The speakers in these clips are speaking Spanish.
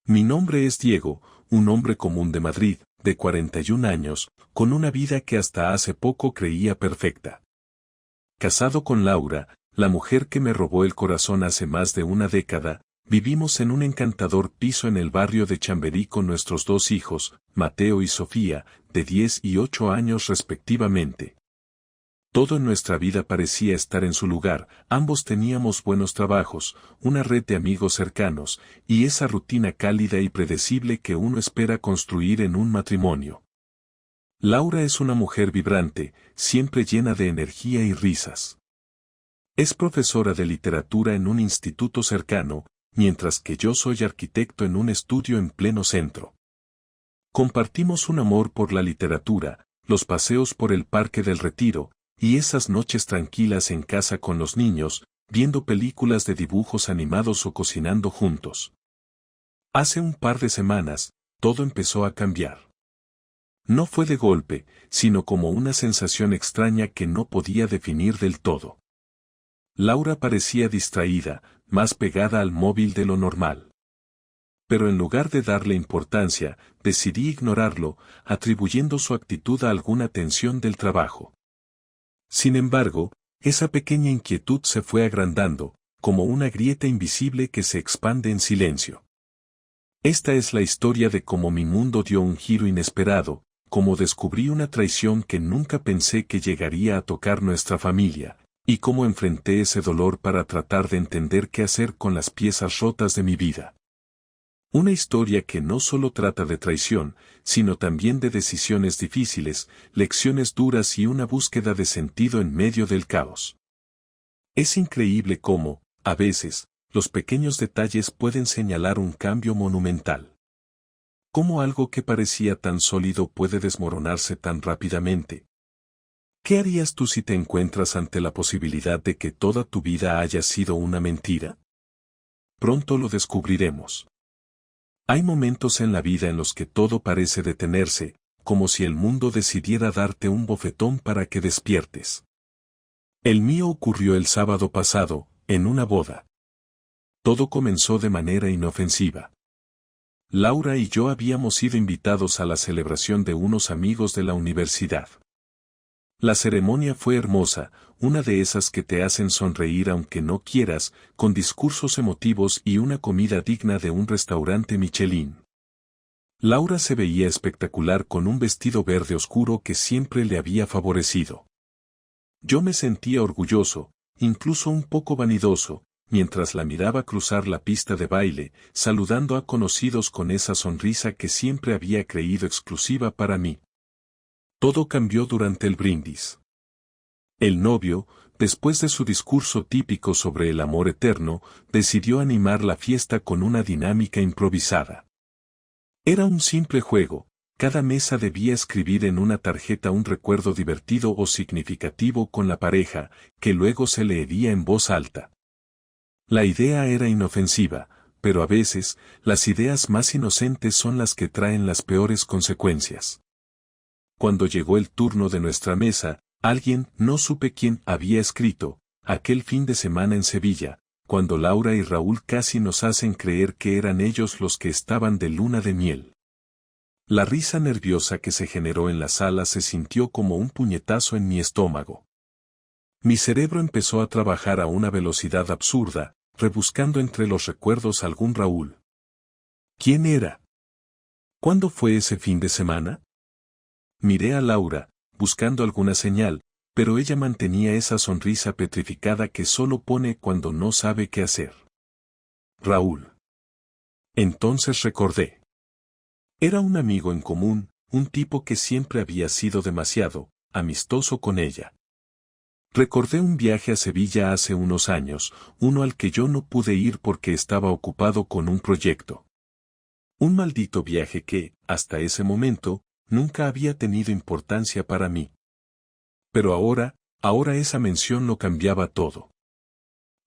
Mi nombre es Diego, un hombre común de Madrid, de 41 años, con una vida que hasta hace poco creía perfecta. Casado con Laura, la mujer que me robó el corazón hace más de una década, vivimos en un encantador piso en el barrio de Chamberí con nuestros dos hijos, Mateo y Sofía, de 10 y 8 años respectivamente. Todo en nuestra vida parecía estar en su lugar, ambos teníamos buenos trabajos, una red de amigos cercanos, y esa rutina cálida y predecible que uno espera construir en un matrimonio. Laura es una mujer vibrante, siempre llena de energía y risas. Es profesora de literatura en un instituto cercano, mientras que yo soy arquitecto en un estudio en pleno centro. Compartimos un amor por la literatura, los paseos por el Parque del Retiro, y esas noches tranquilas en casa con los niños, viendo películas de dibujos animados o cocinando juntos. Hace un par de semanas, todo empezó a cambiar. No fue de golpe, sino como una sensación extraña que no podía definir del todo. Laura parecía distraída, más pegada al móvil de lo normal. Pero en lugar de darle importancia, decidí ignorarlo, atribuyendo su actitud a alguna tensión del trabajo. Sin embargo, esa pequeña inquietud se fue agrandando, como una grieta invisible que se expande en silencio. Esta es la historia de cómo mi mundo dio un giro inesperado, cómo descubrí una traición que nunca pensé que llegaría a tocar nuestra familia, y cómo enfrenté ese dolor para tratar de entender qué hacer con las piezas rotas de mi vida. Una historia que no solo trata de traición, sino también de decisiones difíciles, lecciones duras y una búsqueda de sentido en medio del caos. Es increíble cómo, a veces, los pequeños detalles pueden señalar un cambio monumental. Cómo algo que parecía tan sólido puede desmoronarse tan rápidamente. ¿Qué harías tú si te encuentras ante la posibilidad de que toda tu vida haya sido una mentira? Pronto lo descubriremos. Hay momentos en la vida en los que todo parece detenerse, como si el mundo decidiera darte un bofetón para que despiertes. El mío ocurrió el sábado pasado, en una boda. Todo comenzó de manera inofensiva. Laura y yo habíamos sido invitados a la celebración de unos amigos de la universidad. La ceremonia fue hermosa, una de esas que te hacen sonreír aunque no quieras, con discursos emotivos y una comida digna de un restaurante Michelin. Laura se veía espectacular con un vestido verde oscuro que siempre le había favorecido. Yo me sentía orgulloso, incluso un poco vanidoso, mientras la miraba cruzar la pista de baile, saludando a conocidos con esa sonrisa que siempre había creído exclusiva para mí. Todo cambió durante el brindis. El novio, después de su discurso típico sobre el amor eterno, decidió animar la fiesta con una dinámica improvisada. Era un simple juego, cada mesa debía escribir en una tarjeta un recuerdo divertido o significativo con la pareja, que luego se leería en voz alta. La idea era inofensiva, pero a veces, las ideas más inocentes son las que traen las peores consecuencias. Cuando llegó el turno de nuestra mesa, alguien, no supe quién, había escrito, aquel fin de semana en Sevilla, cuando Laura y Raúl casi nos hacen creer que eran ellos los que estaban de luna de miel. La risa nerviosa que se generó en la sala se sintió como un puñetazo en mi estómago. Mi cerebro empezó a trabajar a una velocidad absurda, rebuscando entre los recuerdos algún Raúl. ¿Quién era? ¿Cuándo fue ese fin de semana? Miré a Laura, buscando alguna señal, pero ella mantenía esa sonrisa petrificada que solo pone cuando no sabe qué hacer. Raúl. Entonces recordé. Era un amigo en común, un tipo que siempre había sido demasiado amistoso con ella. Recordé un viaje a Sevilla hace unos años, uno al que yo no pude ir porque estaba ocupado con un proyecto. Un maldito viaje que, hasta ese momento, nunca había tenido importancia para mí. Pero ahora esa mención lo cambiaba todo.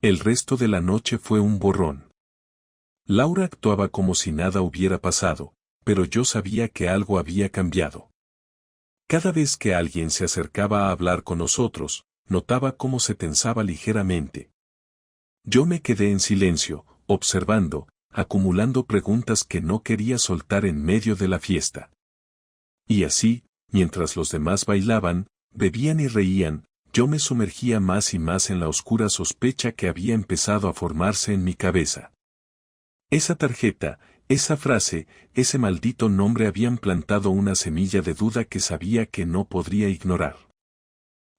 El resto de la noche fue un borrón. Laura actuaba como si nada hubiera pasado, pero yo sabía que algo había cambiado. Cada vez que alguien se acercaba a hablar con nosotros, notaba cómo se tensaba ligeramente. Yo me quedé en silencio, observando, acumulando preguntas que no quería soltar en medio de la fiesta. Y así, mientras los demás bailaban, bebían y reían, yo me sumergía más y más en la oscura sospecha que había empezado a formarse en mi cabeza. Esa tarjeta, esa frase, ese maldito nombre habían plantado una semilla de duda que sabía que no podría ignorar.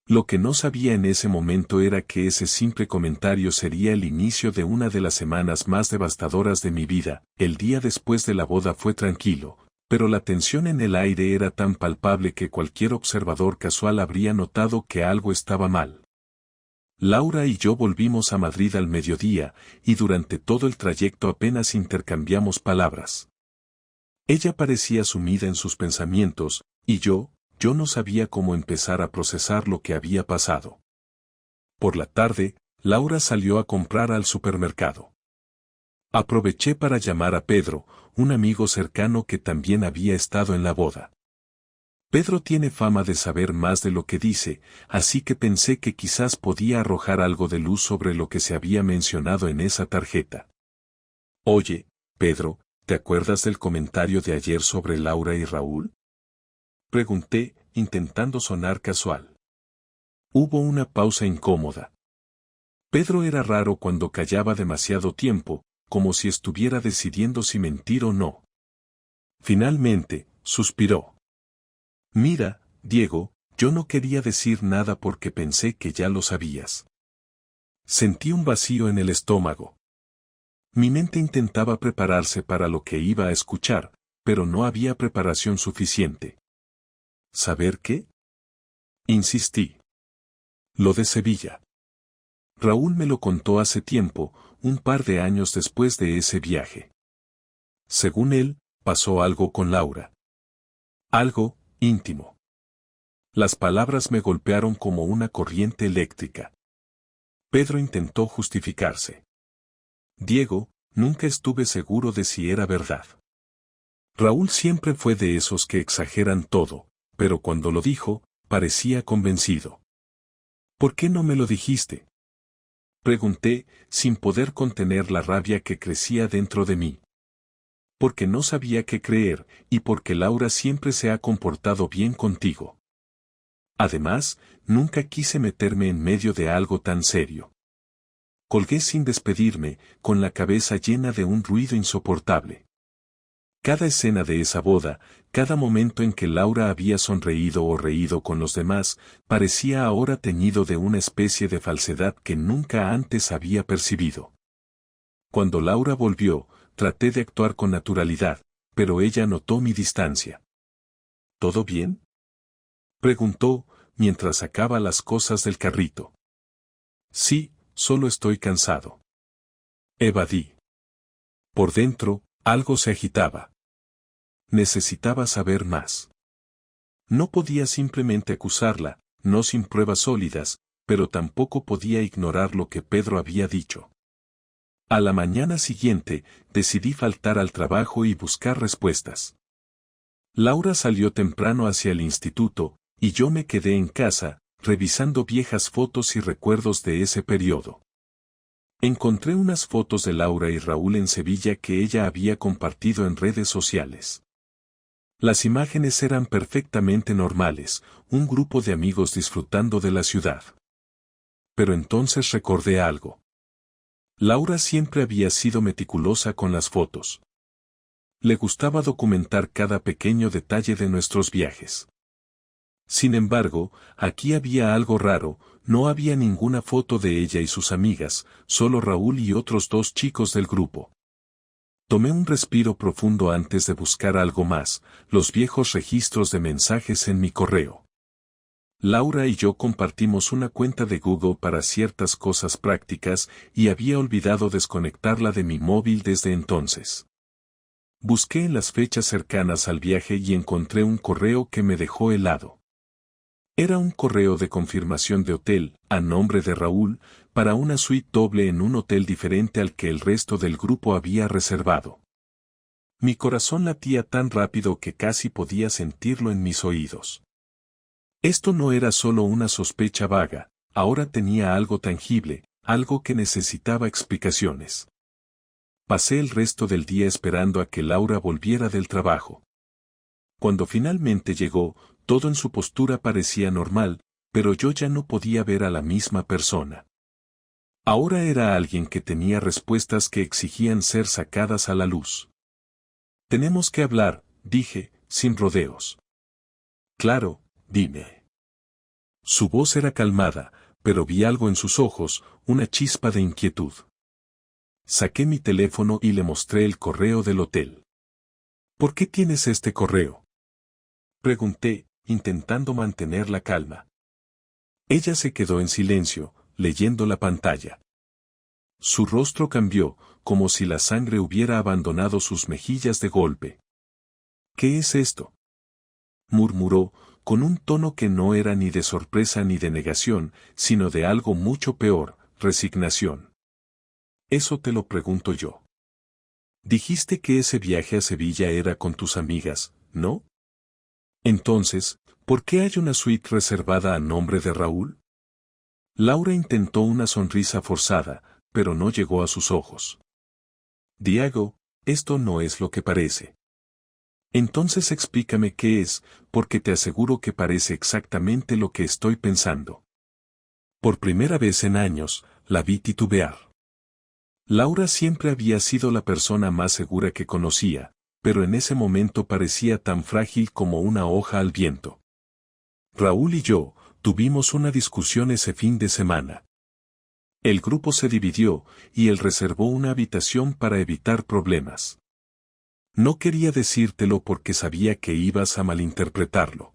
Lo que no sabía en ese momento era que ese simple comentario sería el inicio de una de las semanas más devastadoras de mi vida. El día después de la boda fue tranquilo, pero la tensión en el aire era tan palpable que cualquier observador casual habría notado que algo estaba mal. Laura y yo volvimos a Madrid al mediodía, y durante todo el trayecto apenas intercambiamos palabras. Ella parecía sumida en sus pensamientos, y yo no sabía cómo empezar a procesar lo que había pasado. Por la tarde, Laura salió a comprar al supermercado. Aproveché para llamar a Pedro, un amigo cercano que también había estado en la boda. Pedro tiene fama de saber más de lo que dice, así que pensé que quizás podía arrojar algo de luz sobre lo que se había mencionado en esa tarjeta. Oye, Pedro, ¿te acuerdas del comentario de ayer sobre Laura y Raúl? Pregunté, intentando sonar casual. Hubo una pausa incómoda. Pedro era raro cuando callaba demasiado tiempo, como si estuviera decidiendo si mentir o no. Finalmente, suspiró. Mira, Diego, yo no quería decir nada porque pensé que ya lo sabías. Sentí un vacío en el estómago. Mi mente intentaba prepararse para lo que iba a escuchar, pero no había preparación suficiente. ¿Saber qué? Insistí. Lo de Sevilla. Raúl me lo contó hace tiempo, un par de años después de ese viaje. Según él, pasó algo con Laura. Algo íntimo. Las palabras me golpearon como una corriente eléctrica. Pedro intentó justificarse. Diego, nunca estuve seguro de si era verdad. Raúl siempre fue de esos que exageran todo, pero cuando lo dijo, parecía convencido. ¿Por qué no me lo dijiste? Pregunté, sin poder contener la rabia que crecía dentro de mí. Porque no sabía qué creer, y porque Laura siempre se ha comportado bien contigo. Además, nunca quise meterme en medio de algo tan serio. Colgué sin despedirme, con la cabeza llena de un ruido insoportable. Cada escena de esa boda, cada momento en que Laura había sonreído o reído con los demás, parecía ahora teñido de una especie de falsedad que nunca antes había percibido. Cuando Laura volvió, traté de actuar con naturalidad, pero ella notó mi distancia. ¿Todo bien?, preguntó, mientras sacaba las cosas del carrito. Sí, solo estoy cansado. Evadí. Por dentro, algo se agitaba. Necesitaba saber más. No podía simplemente acusarla, no sin pruebas sólidas, pero tampoco podía ignorar lo que Pedro había dicho. A la mañana siguiente, decidí faltar al trabajo y buscar respuestas. Laura salió temprano hacia el instituto, y yo me quedé en casa, revisando viejas fotos y recuerdos de ese periodo. Encontré unas fotos de Laura y Raúl en Sevilla que ella había compartido en redes sociales. Las imágenes eran perfectamente normales, un grupo de amigos disfrutando de la ciudad. Pero entonces recordé algo. Laura siempre había sido meticulosa con las fotos. Le gustaba documentar cada pequeño detalle de nuestros viajes. Sin embargo, aquí había algo raro, no había ninguna foto de ella y sus amigas, solo Raúl y otros dos chicos del grupo. Tomé un respiro profundo antes de buscar algo más, los viejos registros de mensajes en mi correo. Laura y yo compartimos una cuenta de Google para ciertas cosas prácticas y había olvidado desconectarla de mi móvil desde entonces. Busqué en las fechas cercanas al viaje y encontré un correo que me dejó helado. Era un correo de confirmación de hotel, a nombre de Raúl, para una suite doble en un hotel diferente al que el resto del grupo había reservado. Mi corazón latía tan rápido que casi podía sentirlo en mis oídos. Esto no era solo una sospecha vaga, ahora tenía algo tangible, algo que necesitaba explicaciones. Pasé el resto del día esperando a que Laura volviera del trabajo. Cuando finalmente llegó, todo en su postura parecía normal, pero yo ya no podía ver a la misma persona. Ahora era alguien que tenía respuestas que exigían ser sacadas a la luz. Tenemos que hablar, dije, sin rodeos. Claro, dime. Su voz era calmada, pero vi algo en sus ojos, una chispa de inquietud. Saqué mi teléfono y le mostré el correo del hotel. ¿Por qué tienes este correo?, pregunté, intentando mantener la calma. Ella se quedó en silencio, leyendo la pantalla. Su rostro cambió, como si la sangre hubiera abandonado sus mejillas de golpe. ¿Qué es esto?, murmuró, con un tono que no era ni de sorpresa ni de negación, sino de algo mucho peor, resignación. Eso te lo pregunto yo. Dijiste que ese viaje a Sevilla era con tus amigas, ¿no? Entonces, ¿por qué hay una suite reservada a nombre de Raúl? Laura intentó una sonrisa forzada, pero no llegó a sus ojos. Diego, esto no es lo que parece. Entonces explícame qué es, porque te aseguro que parece exactamente lo que estoy pensando. Por primera vez en años, la vi titubear. Laura siempre había sido la persona más segura que conocía, pero en ese momento parecía tan frágil como una hoja al viento. Raúl y yo tuvimos una discusión ese fin de semana. El grupo se dividió y él reservó una habitación para evitar problemas. No quería decírtelo porque sabía que ibas a malinterpretarlo.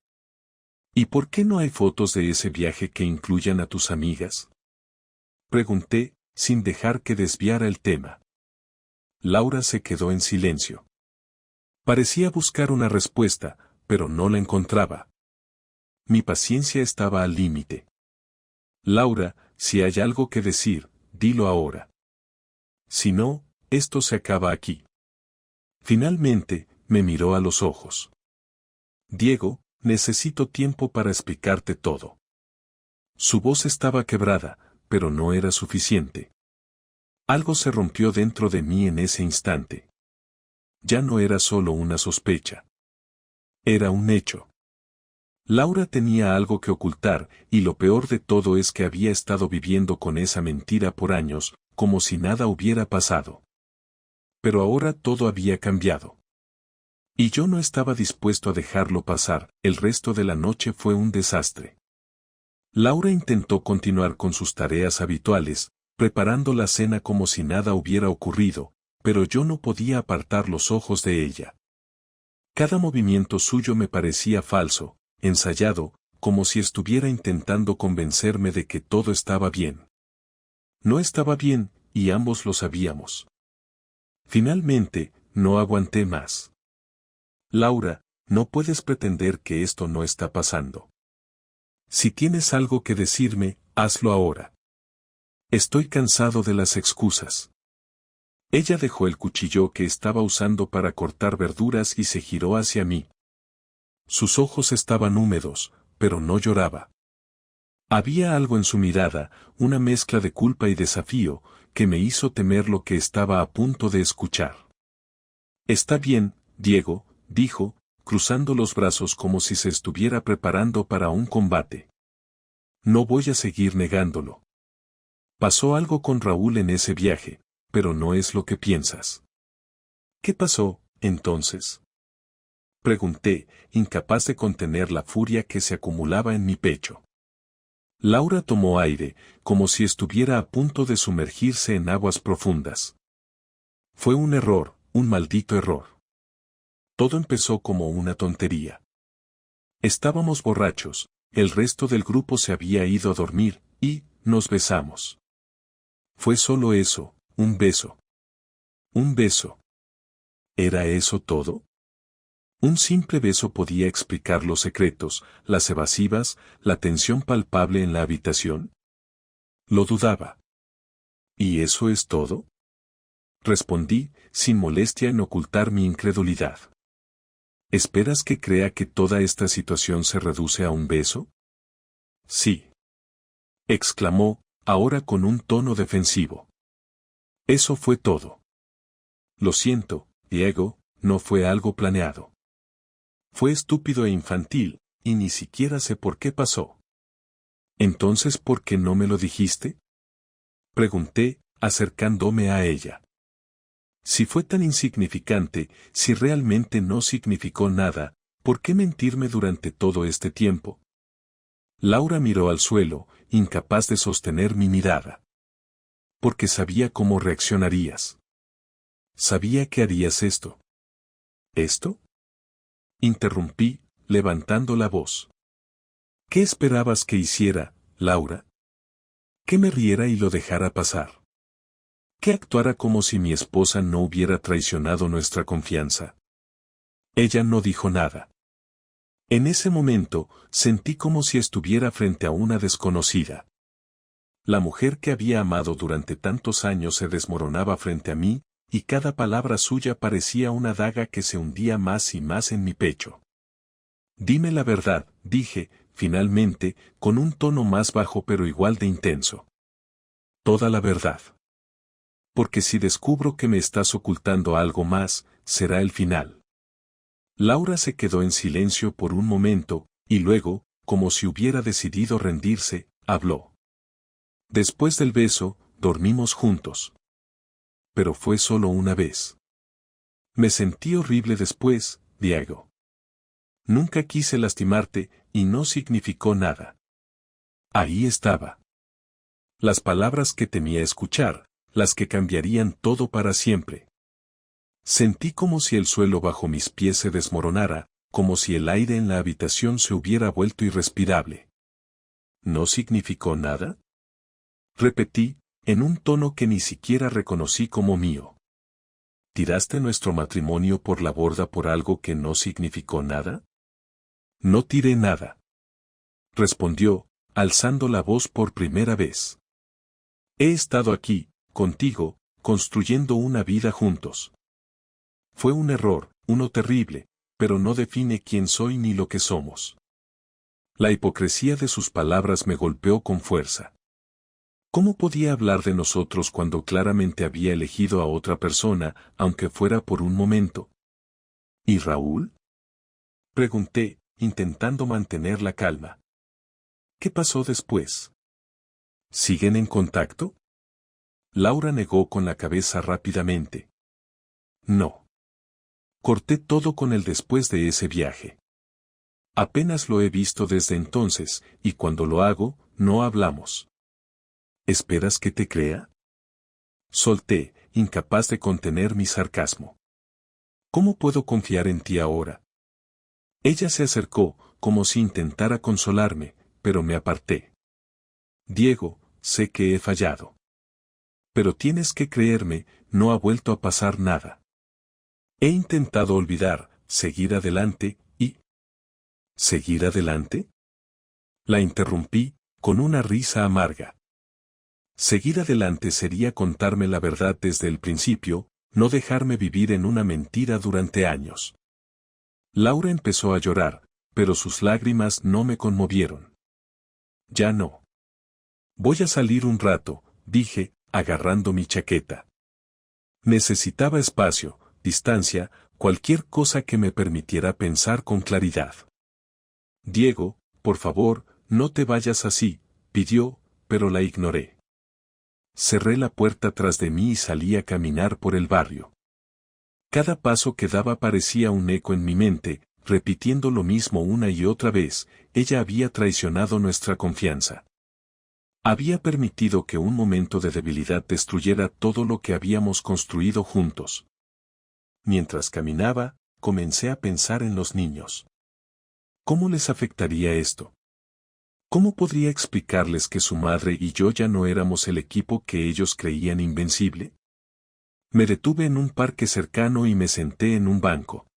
¿Y por qué no hay fotos de ese viaje que incluyan a tus amigas?, pregunté, sin dejar que desviara el tema. Laura se quedó en silencio. Parecía buscar una respuesta, pero no la encontraba. Mi paciencia estaba al límite. Laura, si hay algo que decir, dilo ahora. Si no, esto se acaba aquí. Finalmente, me miró a los ojos. Diego, necesito tiempo para explicarte todo. Su voz estaba quebrada, pero no era suficiente. Algo se rompió dentro de mí en ese instante. Ya no era solo una sospecha. Era un hecho. Laura tenía algo que ocultar, y lo peor de todo es que había estado viviendo con esa mentira por años, como si nada hubiera pasado. Pero ahora todo había cambiado. Y yo no estaba dispuesto a dejarlo pasar. El resto de la noche fue un desastre. Laura intentó continuar con sus tareas habituales, preparando la cena como si nada hubiera ocurrido, pero yo no podía apartar los ojos de ella. Cada movimiento suyo me parecía falso, ensayado, como si estuviera intentando convencerme de que todo estaba bien. No estaba bien, y ambos lo sabíamos. Finalmente, no aguanté más. Laura, no puedes pretender que esto no está pasando. Si tienes algo que decirme, hazlo ahora. Estoy cansado de las excusas. Ella dejó el cuchillo que estaba usando para cortar verduras y se giró hacia mí. Sus ojos estaban húmedos, pero no lloraba. Había algo en su mirada, una mezcla de culpa y desafío, que me hizo temer lo que estaba a punto de escuchar. Está bien, Diego, dijo, cruzando los brazos como si se estuviera preparando para un combate. No voy a seguir negándolo. Pasó algo con Raúl en ese viaje, pero no es lo que piensas. ¿Qué pasó, entonces?, pregunté, incapaz de contener la furia que se acumulaba en mi pecho. Laura tomó aire, como si estuviera a punto de sumergirse en aguas profundas. Fue un error, un maldito error. Todo empezó como una tontería. Estábamos borrachos, el resto del grupo se había ido a dormir, y nos besamos. Fue solo eso, un beso. Un beso. ¿Era eso todo? Un simple beso podía explicar los secretos, las evasivas, la tensión palpable en la habitación. Lo dudaba. ¿Y eso es todo?, respondí, sin molestia en ocultar mi incredulidad. ¿Esperas que crea que toda esta situación se reduce a un beso? Sí, exclamó, ahora con un tono defensivo. Eso fue todo. Lo siento, Diego, no fue algo planeado. Fue estúpido e infantil, y ni siquiera sé por qué pasó. ¿Entonces por qué no me lo dijiste? Pregunté, acercándome a ella. Si fue tan insignificante, si realmente no significó nada, ¿por qué mentirme durante todo este tiempo? Laura miró al suelo, incapaz de sostener mi mirada. Porque sabía cómo reaccionarías. Sabía que harías esto. ¿Esto? Interrumpí, levantando la voz. ¿Qué esperabas que hiciera, Laura? ¿Que me riera y lo dejara pasar? ¿Que actuara como si mi esposa no hubiera traicionado nuestra confianza? Ella no dijo nada. En ese momento, sentí como si estuviera frente a una desconocida. La mujer que había amado durante tantos años se desmoronaba frente a mí, y cada palabra suya parecía una daga que se hundía más y más en mi pecho. Dime la verdad, dije, finalmente, con un tono más bajo pero igual de intenso. Toda la verdad. Porque si descubro que me estás ocultando algo más, será el final. Laura se quedó en silencio por un momento, y luego, como si hubiera decidido rendirse, habló. Después del beso, dormimos juntos. Pero fue solo una vez. Me sentí horrible después, Diego. Nunca quise lastimarte, y no significó nada. Ahí estaba. Las palabras que temía escuchar, las que cambiarían todo para siempre. Sentí como si el suelo bajo mis pies se desmoronara, como si el aire en la habitación se hubiera vuelto irrespirable. ¿No significó nada? Repetí, en un tono que ni siquiera reconocí como mío. ¿Tiraste nuestro matrimonio por la borda por algo que no significó nada? No tiré nada. Respondió, alzando la voz por primera vez. He estado aquí, contigo, construyendo una vida juntos. Fue un error, uno terrible, pero no define quién soy ni lo que somos. La hipocresía de sus palabras me golpeó con fuerza. ¿Cómo podía hablar de nosotros cuando claramente había elegido a otra persona, aunque fuera por un momento? ¿Y Raúl? Pregunté, intentando mantener la calma. ¿Qué pasó después? ¿Siguen en contacto? Laura negó con la cabeza rápidamente. No. Corté todo con él después de ese viaje. Apenas lo he visto desde entonces, y cuando lo hago, no hablamos. ¿Esperas que te crea? Solté, incapaz de contener mi sarcasmo. ¿Cómo puedo confiar en ti ahora? Ella se acercó, como si intentara consolarme, pero me aparté. Diego, sé que he fallado. Pero tienes que creerme, no ha vuelto a pasar nada. He intentado olvidar, seguir adelante, y... ¿Seguir adelante? La interrumpí, con una risa amarga. Seguir adelante sería contarme la verdad desde el principio, no dejarme vivir en una mentira durante años. Laura empezó a llorar, pero sus lágrimas no me conmovieron. Ya no. Voy a salir un rato, dije, agarrando mi chaqueta. Necesitaba espacio, distancia, cualquier cosa que me permitiera pensar con claridad. Diego, por favor, no te vayas así, pidió, pero la ignoré. Cerré la puerta tras de mí y salí a caminar por el barrio. Cada paso que daba parecía un eco en mi mente, repitiendo lo mismo una y otra vez, ella había traicionado nuestra confianza. Había permitido que un momento de debilidad destruyera todo lo que habíamos construido juntos. Mientras caminaba, comencé a pensar en los niños. ¿Cómo les afectaría esto? ¿Cómo podría explicarles que su madre y yo ya no éramos el equipo que ellos creían invencible? Me detuve en un parque cercano y me senté en un banco.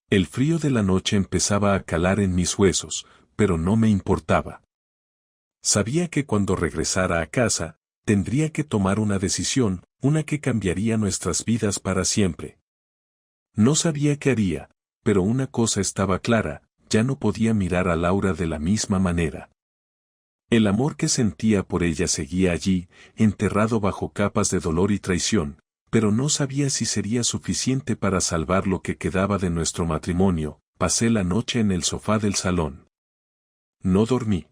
El frío de la noche empezaba a calar en mis huesos, pero no me importaba. Sabía que cuando regresara a casa, tendría que tomar una decisión, una que cambiaría nuestras vidas para siempre. No sabía qué haría, pero una cosa estaba clara, ya no podía mirar a Laura de la misma manera. El amor que sentía por ella seguía allí, enterrado bajo capas de dolor y traición, pero no sabía si sería suficiente para salvar lo que quedaba de nuestro matrimonio. Pasé la noche en el sofá del salón. No dormí.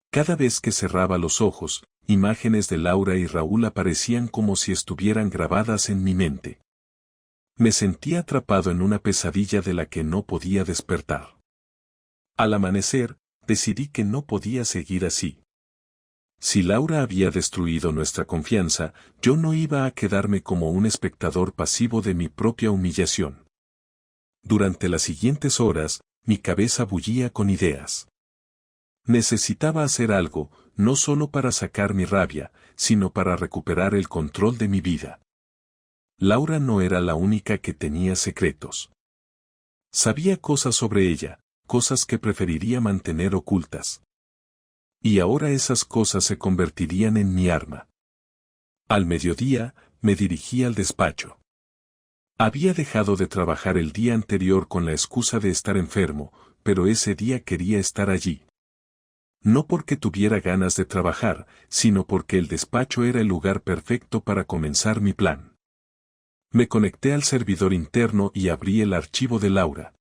Cada vez que cerraba los ojos, imágenes de Laura y Raúl aparecían como si estuvieran grabadas en mi mente. Me sentía atrapado en una pesadilla de la que no podía despertar. Al amanecer, decidí que no podía seguir así. Si Laura había destruido nuestra confianza, yo no iba a quedarme como un espectador pasivo de mi propia humillación. Durante las siguientes horas, mi cabeza bullía con ideas. Necesitaba hacer algo, no solo para sacar mi rabia, sino para recuperar el control de mi vida. Laura no era la única que tenía secretos. Sabía cosas sobre ella, cosas que preferiría mantener ocultas. Y ahora esas cosas se convertirían en mi arma. Al mediodía, me dirigí al despacho. Había dejado de trabajar el día anterior con la excusa de estar enfermo, pero ese día quería estar allí. No porque tuviera ganas de trabajar, sino porque el despacho era el lugar perfecto para comenzar mi plan. Me conecté al servidor interno y abrí el archivo de Laura.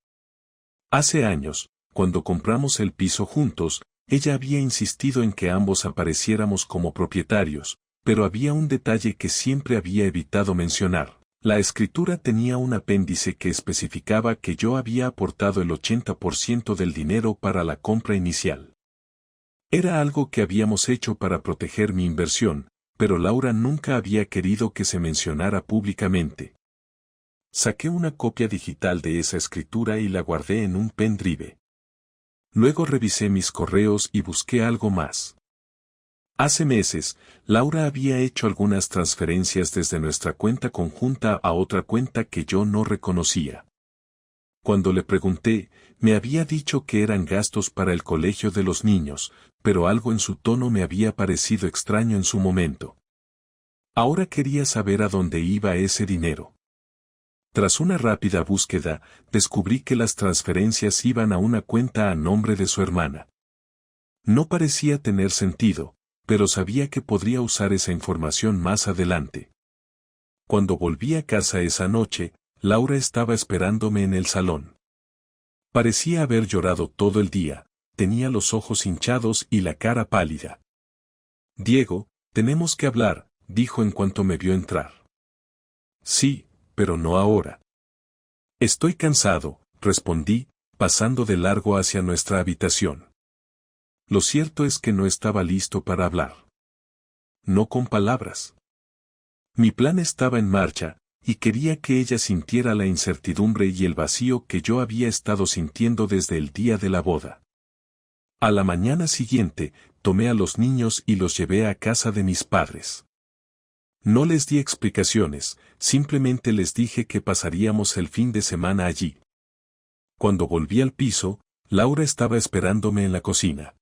Hace años, cuando compramos el piso juntos, ella había insistido en que ambos apareciéramos como propietarios, pero había un detalle que siempre había evitado mencionar. La escritura tenía un apéndice que especificaba que yo había aportado el 80% del dinero para la compra inicial. Era algo que habíamos hecho para proteger mi inversión, pero Laura nunca había querido que se mencionara públicamente. Saqué una copia digital de esa escritura y la guardé en un pendrive. Luego revisé mis correos y busqué algo más. Hace meses, Laura había hecho algunas transferencias desde nuestra cuenta conjunta a otra cuenta que yo no reconocía. Cuando le pregunté, me había dicho que eran gastos para el colegio de los niños, pero algo en su tono me había parecido extraño en su momento. Ahora quería saber a dónde iba ese dinero. Tras una rápida búsqueda, descubrí que las transferencias iban a una cuenta a nombre de su hermana. No parecía tener sentido, pero sabía que podría usar esa información más adelante. Cuando volví a casa esa noche, Laura estaba esperándome en el salón. Parecía haber llorado todo el día, tenía los ojos hinchados y la cara pálida. «Diego, tenemos que hablar», dijo en cuanto me vio entrar. «Sí, pero no ahora». «Estoy cansado», respondí, pasando de largo hacia nuestra habitación. Lo cierto es que no estaba listo para hablar. No con palabras. Mi plan estaba en marcha, y quería que ella sintiera la incertidumbre y el vacío que yo había estado sintiendo desde el día de la boda. A la mañana siguiente, tomé a los niños y los llevé a casa de mis padres. No les di explicaciones, simplemente les dije que pasaríamos el fin de semana allí. Cuando volví al piso, Laura estaba esperándome en la cocina.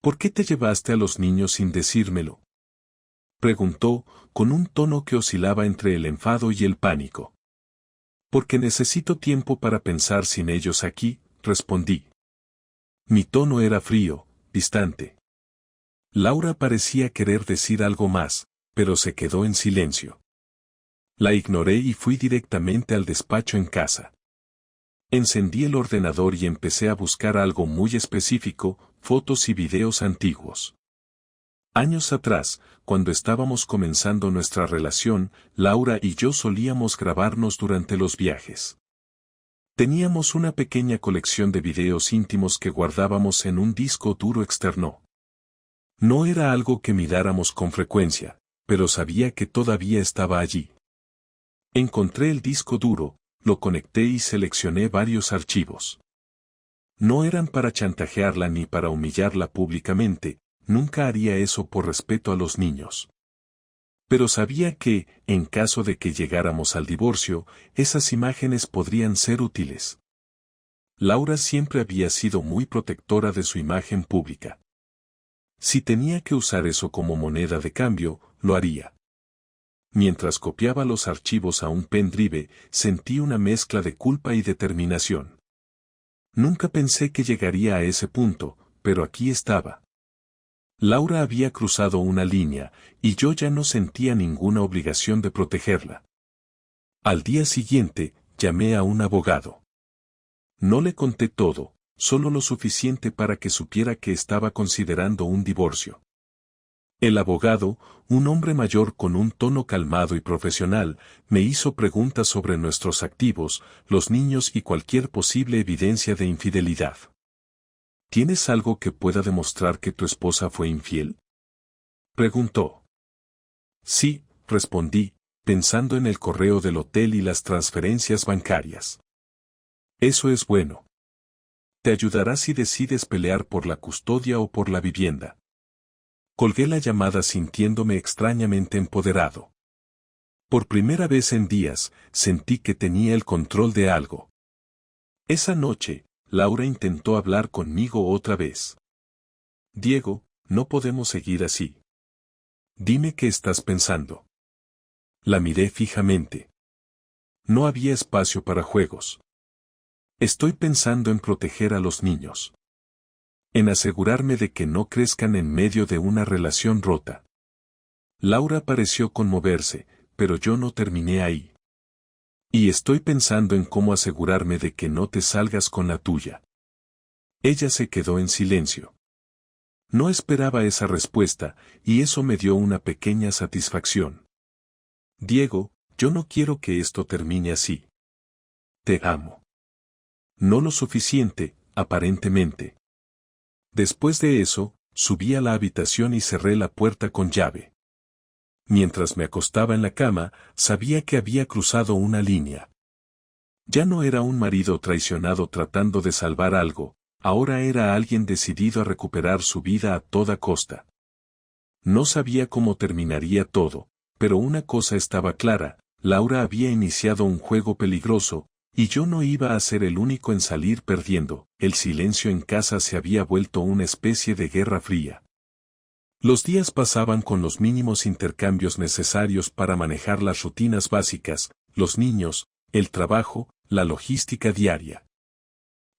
«¿Por qué te llevaste a los niños sin decírmelo?», preguntó, con un tono que oscilaba entre el enfado y el pánico. «Porque necesito tiempo para pensar sin ellos aquí», respondí. Mi tono era frío, distante. Laura parecía querer decir algo más, pero se quedó en silencio. La ignoré y fui directamente al despacho en casa. Encendí el ordenador y empecé a buscar algo muy específico, fotos y videos antiguos. Años atrás, cuando estábamos comenzando nuestra relación, Laura y yo solíamos grabarnos durante los viajes. Teníamos una pequeña colección de videos íntimos que guardábamos en un disco duro externo. No era algo que miráramos con frecuencia, pero sabía que todavía estaba allí. Encontré el disco duro, lo conecté y seleccioné varios archivos. No eran para chantajearla ni para humillarla públicamente, nunca haría eso por respeto a los niños. Pero sabía que, en caso de que llegáramos al divorcio, esas imágenes podrían ser útiles. Laura siempre había sido muy protectora de su imagen pública. Si tenía que usar eso como moneda de cambio, lo haría. Mientras copiaba los archivos a un pendrive, sentí una mezcla de culpa y determinación. Nunca pensé que llegaría a ese punto, pero aquí estaba. Laura había cruzado una línea, y yo ya no sentía ninguna obligación de protegerla. Al día siguiente, llamé a un abogado. No le conté todo, solo lo suficiente para que supiera que estaba considerando un divorcio. El abogado, un hombre mayor con un tono calmado y profesional, me hizo preguntas sobre nuestros activos, los niños y cualquier posible evidencia de infidelidad. ¿Tienes algo que pueda demostrar que tu esposa fue infiel?, preguntó. Sí, respondí, pensando en el correo del hotel y las transferencias bancarias. Eso es bueno. Te ayudará si decides pelear por la custodia o por la vivienda. Colgué la llamada sintiéndome extrañamente empoderado. Por primera vez en días, sentí que tenía el control de algo. Esa noche, Laura intentó hablar conmigo otra vez. Diego, no podemos seguir así. Dime qué estás pensando. La miré fijamente. No había espacio para juegos. Estoy pensando en proteger a los niños. En asegurarme de que no crezcan en medio de una relación rota. Laura pareció conmoverse, pero yo no terminé ahí. Y estoy pensando en cómo asegurarme de que no te salgas con la tuya. Ella se quedó en silencio. No esperaba esa respuesta, y eso me dio una pequeña satisfacción. Diego, yo no quiero que esto termine así. Te amo. No lo suficiente, aparentemente. Después de eso, subí a la habitación y cerré la puerta con llave. Mientras me acostaba en la cama, sabía que había cruzado una línea. Ya no era un marido traicionado tratando de salvar algo, ahora era alguien decidido a recuperar su vida a toda costa. No sabía cómo terminaría todo, pero una cosa estaba clara, Laura había iniciado un juego peligroso, y yo no iba a ser el único en salir perdiendo. El silencio en casa se había vuelto una especie de guerra fría. Los días pasaban con los mínimos intercambios necesarios para manejar las rutinas básicas, los niños, el trabajo, la logística diaria.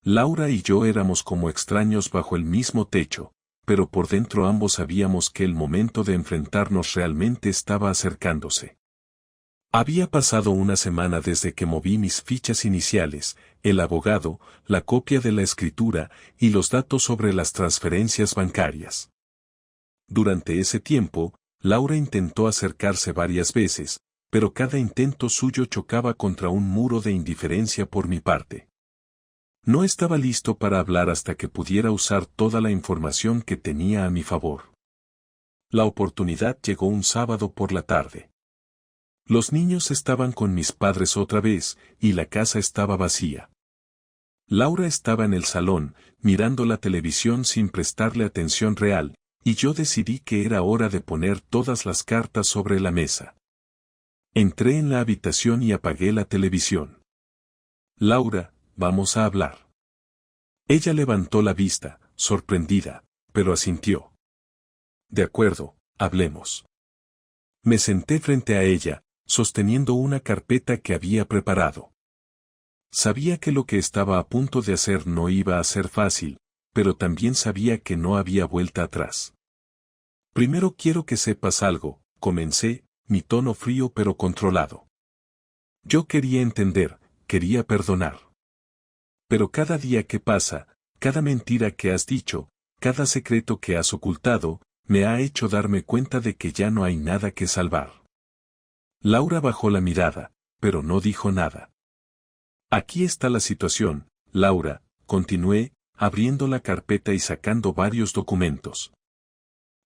Laura y yo éramos como extraños bajo el mismo techo, pero por dentro ambos sabíamos que el momento de enfrentarnos realmente estaba acercándose. Había pasado una semana desde que moví mis fichas iniciales, el abogado, la copia de la escritura y los datos sobre las transferencias bancarias. Durante ese tiempo, Laura intentó acercarse varias veces, pero cada intento suyo chocaba contra un muro de indiferencia por mi parte. No estaba listo para hablar hasta que pudiera usar toda la información que tenía a mi favor. La oportunidad llegó un sábado por la tarde. Los niños estaban con mis padres otra vez, y la casa estaba vacía. Laura estaba en el salón, mirando la televisión sin prestarle atención real, y yo decidí que era hora de poner todas las cartas sobre la mesa. Entré en la habitación y apagué la televisión. Laura, vamos a hablar. Ella levantó la vista, sorprendida, pero asintió. De acuerdo, hablemos. Me senté frente a ella, sosteniendo una carpeta que había preparado. Sabía que lo que estaba a punto de hacer no iba a ser fácil, pero también sabía que no había vuelta atrás. Primero quiero que sepas algo, comencé, mi tono frío pero controlado. Yo quería entender, quería perdonar. Pero cada día que pasa, cada mentira que has dicho, cada secreto que has ocultado, me ha hecho darme cuenta de que ya no hay nada que salvar. Laura bajó la mirada, pero no dijo nada. Aquí está la situación, Laura, continué, abriendo la carpeta y sacando varios documentos.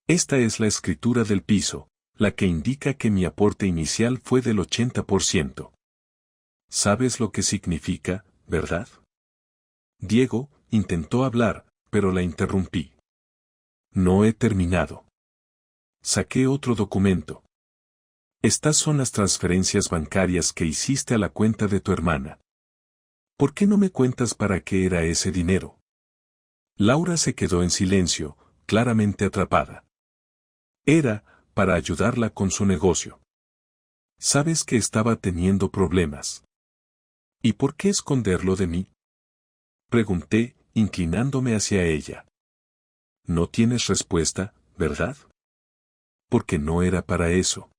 Esta es la escritura del piso, la que indica que mi aporte inicial fue del 80%. ¿Sabes lo que significa, verdad? Diego intentó hablar, pero la interrumpí. No he terminado. Saqué otro documento. Estas son las transferencias bancarias que hiciste a la cuenta de tu hermana. ¿Por qué no me cuentas para qué era ese dinero? Laura se quedó en silencio, claramente atrapada. Era, para ayudarla con su negocio. Sabes que estaba teniendo problemas. ¿Y por qué esconderlo de mí? Pregunté, inclinándome hacia ella. ¿No tienes respuesta, ¿verdad? Porque no era para eso.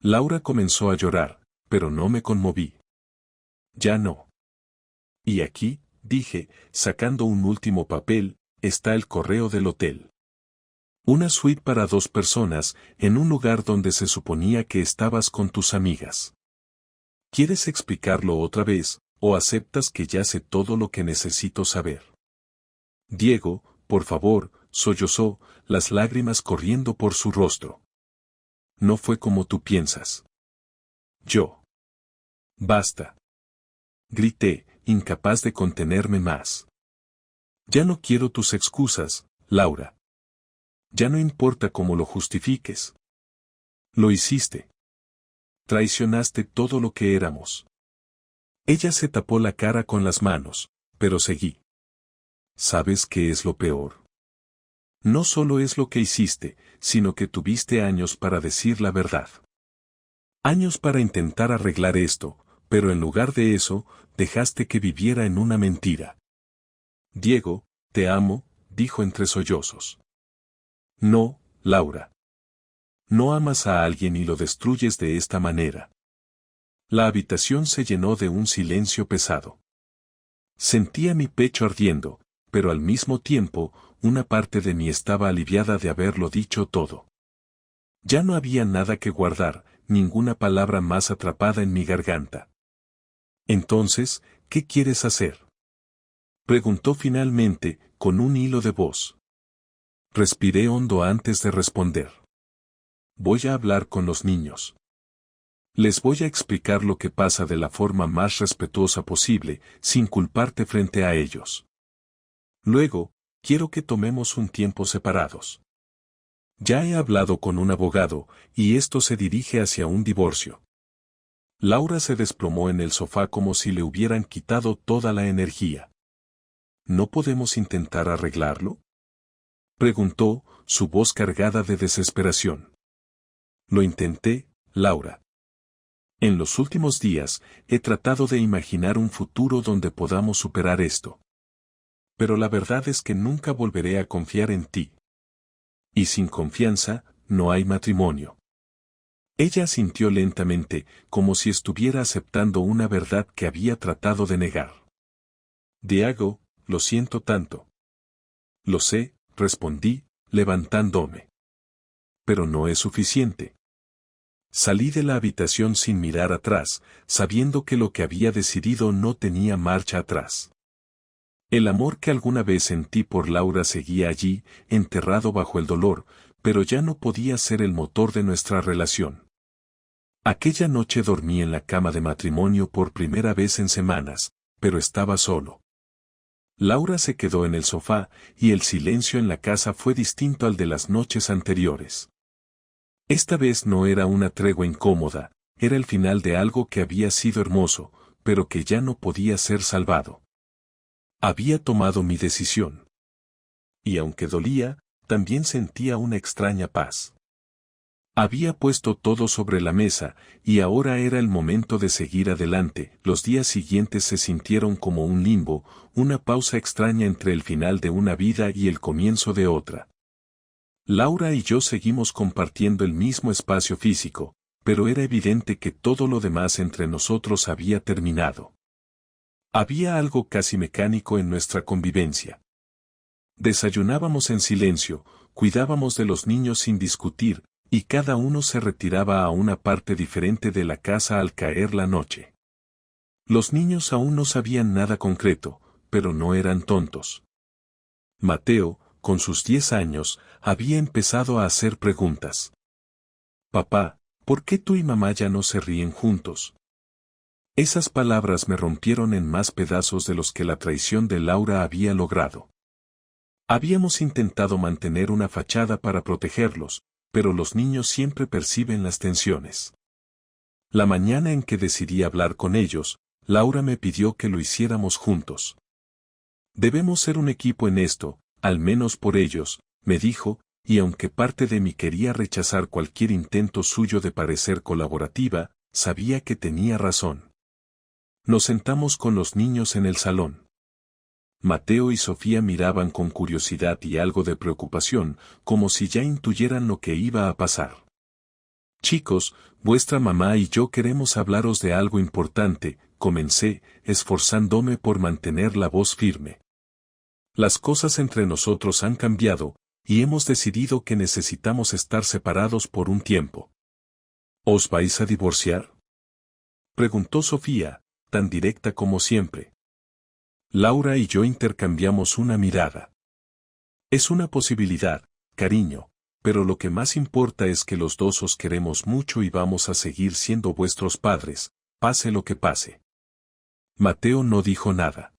Laura comenzó a llorar, pero no me conmoví. Ya no. Y aquí, dije, sacando un último papel, está el correo del hotel. Una suite para 2 personas, en un lugar donde se suponía que estabas con tus amigas. ¿Quieres explicarlo otra vez, o aceptas que ya sé todo lo que necesito saber? Diego, por favor, sollozó, las lágrimas corriendo por su rostro. No fue como tú piensas. Yo. Basta. Grité, incapaz de contenerme más. Ya no quiero tus excusas, Laura. Ya no importa cómo lo justifiques. Lo hiciste. Traicionaste todo lo que éramos. Ella se tapó la cara con las manos, pero seguí. ¿Sabes qué es lo peor? No solo es lo que hiciste, sino que tuviste años para decir la verdad. Años para intentar arreglar esto, pero en lugar de eso, dejaste que viviera en una mentira. Diego, te amo, dijo entre sollozos. No, Laura. No amas a alguien y lo destruyes de esta manera. La habitación se llenó de un silencio pesado. Sentía mi pecho ardiendo, pero al mismo tiempo, una parte de mí estaba aliviada de haberlo dicho todo. Ya no había nada que guardar, ninguna palabra más atrapada en mi garganta. Entonces, ¿qué quieres hacer? Preguntó finalmente, con un hilo de voz. Respiré hondo antes de responder. Voy a hablar con los niños. Les voy a explicar lo que pasa de la forma más respetuosa posible, sin culparte frente a ellos. Luego, quiero que tomemos un tiempo separados. Ya he hablado con un abogado, y esto se dirige hacia un divorcio. Laura se desplomó en el sofá como si le hubieran quitado toda la energía. ¿No podemos intentar arreglarlo? Preguntó, su voz cargada de desesperación. Lo intenté, Laura. En los últimos días, he tratado de imaginar un futuro donde podamos superar esto. Pero la verdad es que nunca volveré a confiar en ti. Y sin confianza, no hay matrimonio. Ella asintió lentamente, como si estuviera aceptando una verdad que había tratado de negar. Diego, lo siento tanto. Lo sé, respondí, levantándome. Pero no es suficiente. Salí de la habitación sin mirar atrás, sabiendo que lo que había decidido no tenía marcha atrás. El amor que alguna vez sentí por Laura seguía allí, enterrado bajo el dolor, pero ya no podía ser el motor de nuestra relación. Aquella noche dormí en la cama de matrimonio por primera vez en semanas, pero estaba solo. Laura se quedó en el sofá, y el silencio en la casa fue distinto al de las noches anteriores. Esta vez no era una tregua incómoda, era el final de algo que había sido hermoso, pero que ya no podía ser salvado. Había tomado mi decisión. Y aunque dolía, también sentía una extraña paz. Había puesto todo sobre la mesa, y ahora era el momento de seguir adelante. Los días siguientes se sintieron como un limbo, una pausa extraña entre el final de una vida y el comienzo de otra. Laura y yo seguimos compartiendo el mismo espacio físico, pero era evidente que todo lo demás entre nosotros había terminado. Había algo casi mecánico en nuestra convivencia. Desayunábamos en silencio, cuidábamos de los niños sin discutir, y cada uno se retiraba a una parte diferente de la casa al caer la noche. Los niños aún no sabían nada concreto, pero no eran tontos. Mateo, con sus 10 años, había empezado a hacer preguntas. Papá, ¿por qué tú y mamá ya no se ríen juntos? Esas palabras me rompieron en más pedazos de los que la traición de Laura había logrado. Habíamos intentado mantener una fachada para protegerlos, pero los niños siempre perciben las tensiones. La mañana en que decidí hablar con ellos, Laura me pidió que lo hiciéramos juntos. Debemos ser un equipo en esto, al menos por ellos, me dijo, y aunque parte de mí quería rechazar cualquier intento suyo de parecer colaborativa, sabía que tenía razón. Nos sentamos con los niños en el salón. Mateo y Sofía miraban con curiosidad y algo de preocupación, como si ya intuyeran lo que iba a pasar. Chicos, vuestra mamá y yo queremos hablaros de algo importante, comencé, esforzándome por mantener la voz firme. Las cosas entre nosotros han cambiado, y hemos decidido que necesitamos estar separados por un tiempo. ¿Os vais a divorciar?, preguntó Sofía, tan directa como siempre. Laura y yo intercambiamos una mirada. Es una posibilidad, cariño, pero lo que más importa es que los dos os queremos mucho y vamos a seguir siendo vuestros padres, pase lo que pase. Mateo no dijo nada.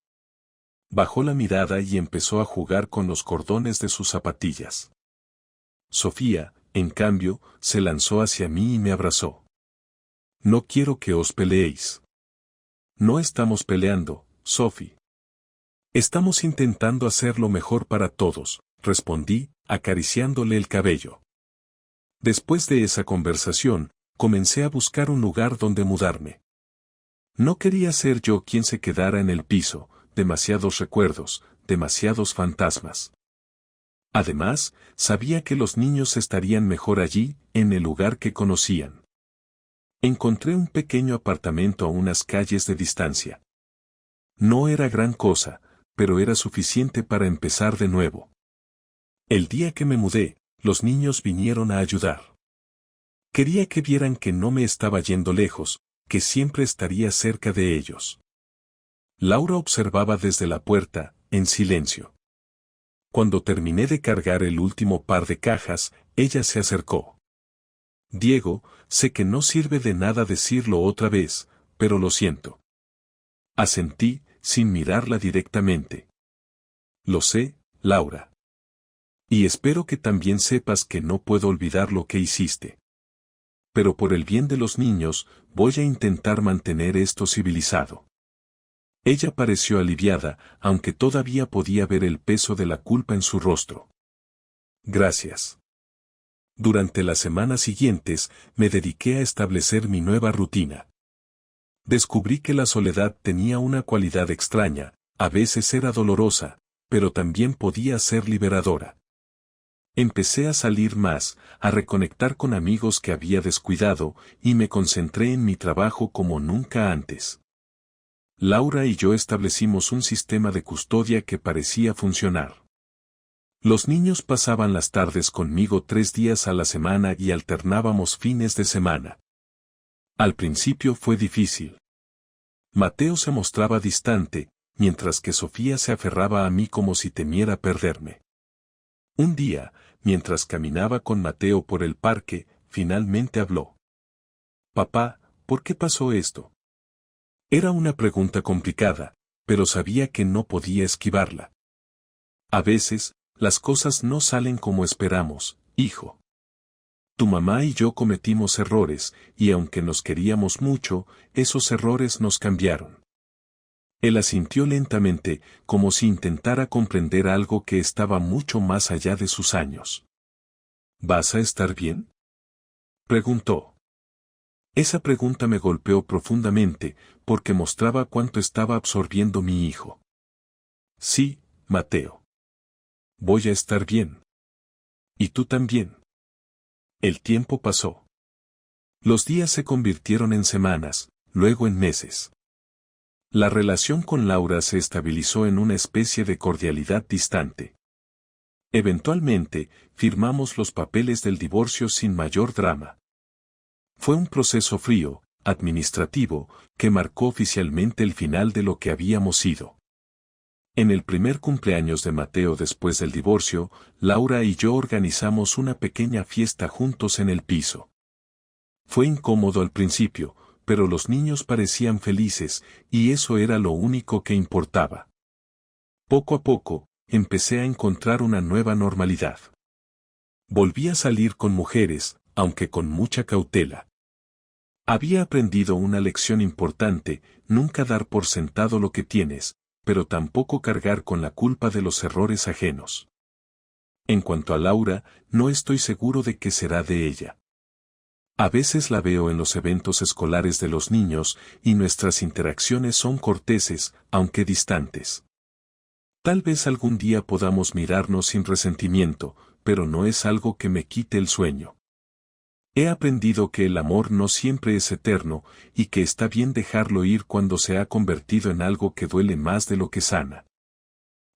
Bajó la mirada y empezó a jugar con los cordones de sus zapatillas. Sofía, en cambio, se lanzó hacia mí y me abrazó. No quiero que os peleéis. No estamos peleando, Sophie. Estamos intentando hacer lo mejor para todos, respondí, acariciándole el cabello. Después de esa conversación, comencé a buscar un lugar donde mudarme. No quería ser yo quien se quedara en el piso, demasiados recuerdos, demasiados fantasmas. Además, sabía que los niños estarían mejor allí, en el lugar que conocían. Encontré un pequeño apartamento a unas calles de distancia. No era gran cosa, pero era suficiente para empezar de nuevo. El día que me mudé, los niños vinieron a ayudar. Quería que vieran que no me estaba yendo lejos, que siempre estaría cerca de ellos. Laura observaba desde la puerta, en silencio. Cuando terminé de cargar el último par de cajas, ella se acercó. Diego, sé que no sirve de nada decirlo otra vez, pero lo siento. Asentí, sin mirarla directamente. Lo sé, Laura. Y espero que también sepas que no puedo olvidar lo que hiciste. Pero por el bien de los niños, voy a intentar mantener esto civilizado. Ella pareció aliviada, aunque todavía podía ver el peso de la culpa en su rostro. Gracias. Durante las semanas siguientes, me dediqué a establecer mi nueva rutina. Descubrí que la soledad tenía una cualidad extraña, a veces era dolorosa, pero también podía ser liberadora. Empecé a salir más, a reconectar con amigos que había descuidado, y me concentré en mi trabajo como nunca antes. Laura y yo establecimos un sistema de custodia que parecía funcionar. Los niños pasaban las tardes conmigo 3 días a la semana y alternábamos fines de semana. Al principio fue difícil. Mateo se mostraba distante, mientras que Sofía se aferraba a mí como si temiera perderme. Un día, mientras caminaba con Mateo por el parque, finalmente habló. Papá, ¿por qué pasó esto? Era una pregunta complicada, pero sabía que no podía esquivarla. A veces, las cosas no salen como esperamos, hijo. Tu mamá y yo cometimos errores, y aunque nos queríamos mucho, esos errores nos cambiaron. Él asintió lentamente, como si intentara comprender algo que estaba mucho más allá de sus años. ¿Vas a estar bien?, preguntó. Esa pregunta me golpeó profundamente, porque mostraba cuánto estaba absorbiendo mi hijo. Sí, Mateo. Voy a estar bien. Y tú también. El tiempo pasó. Los días se convirtieron en semanas, luego en meses. La relación con Laura se estabilizó en una especie de cordialidad distante. Eventualmente, firmamos los papeles del divorcio sin mayor drama. Fue un proceso frío, administrativo, que marcó oficialmente el final de lo que habíamos sido. En el primer cumpleaños de Mateo después del divorcio, Laura y yo organizamos una pequeña fiesta juntos en el piso. Fue incómodo al principio, pero los niños parecían felices, y eso era lo único que importaba. Poco a poco, empecé a encontrar una nueva normalidad. Volví a salir con mujeres, aunque con mucha cautela. Había aprendido una lección importante: nunca dar por sentado lo que tienes, pero tampoco cargar con la culpa de los errores ajenos. En cuanto a Laura, no estoy seguro de qué será de ella. A veces la veo en los eventos escolares de los niños, y nuestras interacciones son corteses, aunque distantes. Tal vez algún día podamos mirarnos sin resentimiento, pero no es algo que me quite el sueño. He aprendido que el amor no siempre es eterno, y que está bien dejarlo ir cuando se ha convertido en algo que duele más de lo que sana.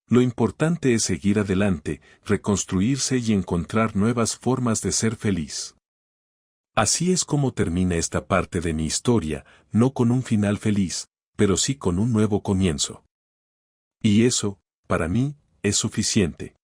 Lo importante es seguir adelante, reconstruirse y encontrar nuevas formas de ser feliz. Así es como termina esta parte de mi historia, no con un final feliz, pero sí con un nuevo comienzo. Y eso, para mí, es suficiente.